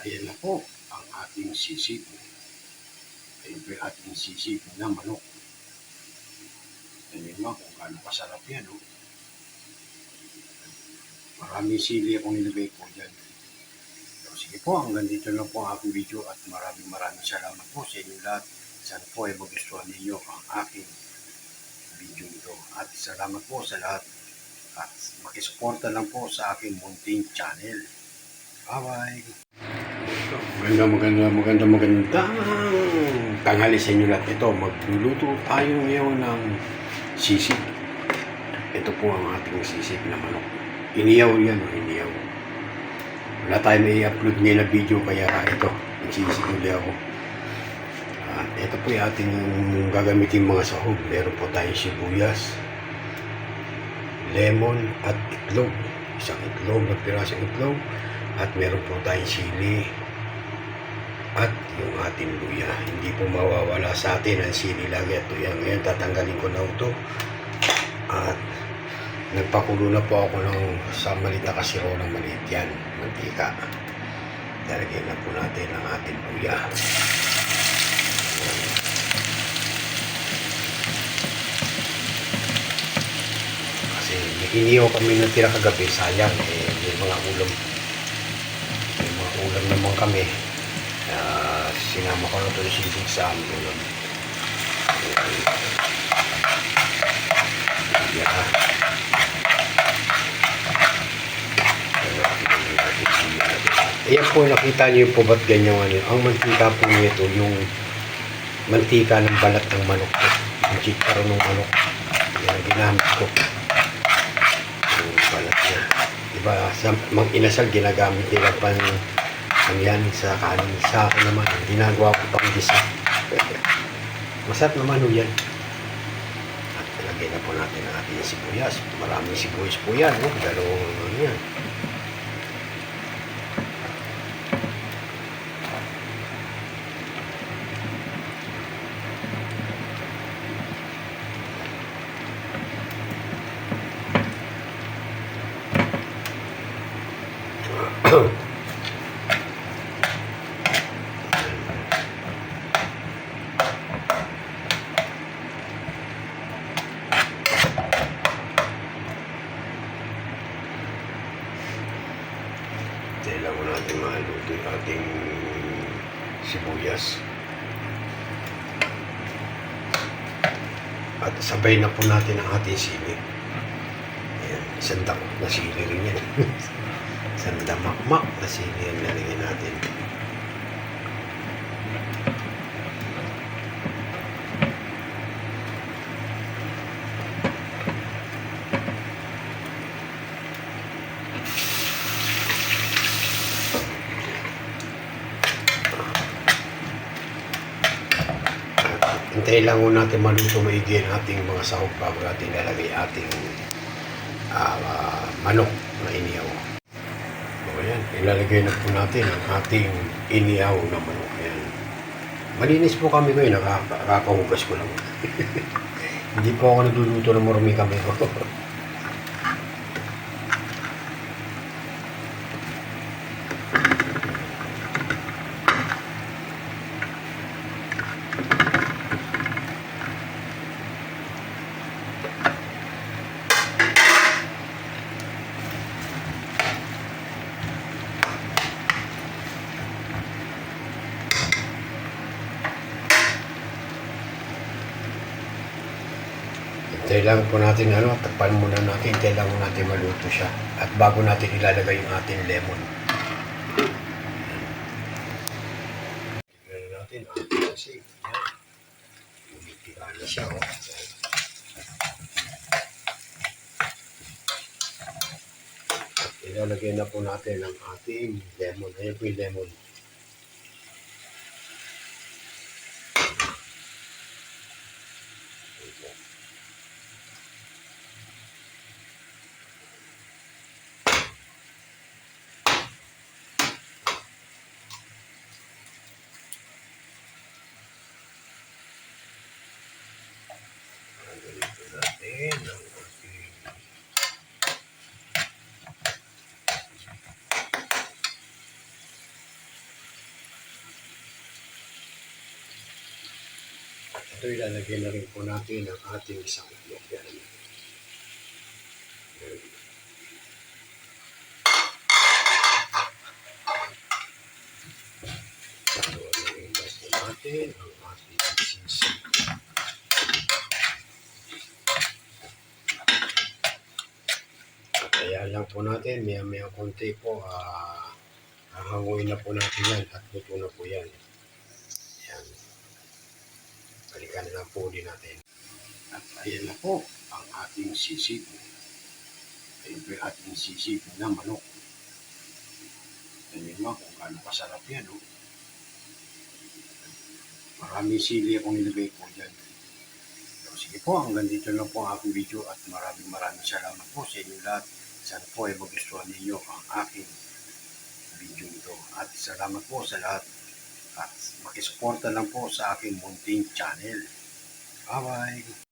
Ayan na po ang ating sisig. Ayan po yung ating sisig na manok. Tingnan mo kung gaano kasarap yan. Oh. Maraming sili akong nilagay po dyan. So, sige po, hanggang dito lang po ang aking video at maraming salamat po sa inyo lahat. Sana po ay magustuhan ninyo ang aking video ito. At salamat po sa lahat. At makisuporta lang po sa aking munting channel. Bye-bye! Magandang tanghali sa inyo lahat. Ito, magluluto tayo ngayon ng sisig. Ito po ang ating sisig na manok. Iniyaw yan, iniyaw. Wala tayo may upload ngayon na video, kaya ito, nagsisig ulit ako. Ito po yung ating gagamitin mga sahog. Meron po tayong sibuyas, lemon at itlog. Isang itlog, pirasong itlog. At meron po tayong sili at yung ating luya. Hindi po mawawala sa atin ang sili lagi. Ito yan. Ngayon tatanggalin ko na ito. At nagpakulo na po ako sa maliit na kasiro ng maliit yan. Mantika. Dalagyan na po natin ang ating luya. Kasi may iniyaw kami na tira kagabi. Sayang. May mga ulam naman kami. Sinama ko na ito yung sisig sa amin ulam. Ayan po, nakita niyo po ba't ganyan ano. Ang mantika po nito, yung mantika ng balat ng manok po. Yung chikaro ng manok. Yan, ginamit ko. Yung balat niya. Diba, sa mga inasal, ginagamit nila pang yan sa kanin. Sa akin naman, ginagawa ko pang gisa. Masarap naman ho yan. At ilagay na po natin ang ating sibuyas. Maraming sibuyas po yan. Dalawang ano yan. Kailangan natin maluto yung ating sibuyas. At sabay na po natin ang ating sili. Ayan, isang damak na sili rin yan. Isang damakmak na sili yan nalagyan natin. Hintayin lang natin maluto maigi ang ating mga sahog bago natin lalagay ating manok na inihaw. So ayan, ilalagay na po natin ang ating inihaw na manok. Ayan. Malinis po kami ngayon, nakakahugas ko lang. Hindi po ako nagluluto ng marumi kami ko. Hintayin lang po natin, takpan muna natin, hintayin lang natin maluto siya. At bago natin ilalagay yung ating lemon. Ilalagay natin ang ating sisig. Umipira na siya. At ilalagay na po natin ang ating lemon. Ayan po yung lemon. ito ilalagay na rin po natin ang ating isang itlog. Yan. So, i-invest na natin ang ating sisig. Kaya lang po natin, maya konti po, hahanguin na po natin yan at luto na po yan. Yan. Balikan na lang po din natin. At ayan na po ang ating sisig. Ayan po yung ating sisig na manok. Tignan mo kung gaano kasarap yan. Oh. Maraming sili akong nilagay po dyan. So, sige po, hanggang dito lang po ang aking video at maraming salamat po sa inyo lahat. Sana po ay magustuhan ninyo ang aking video ito. At salamat po sa lahat. At makisuporta lang po sa aking munting channel. Bye-bye!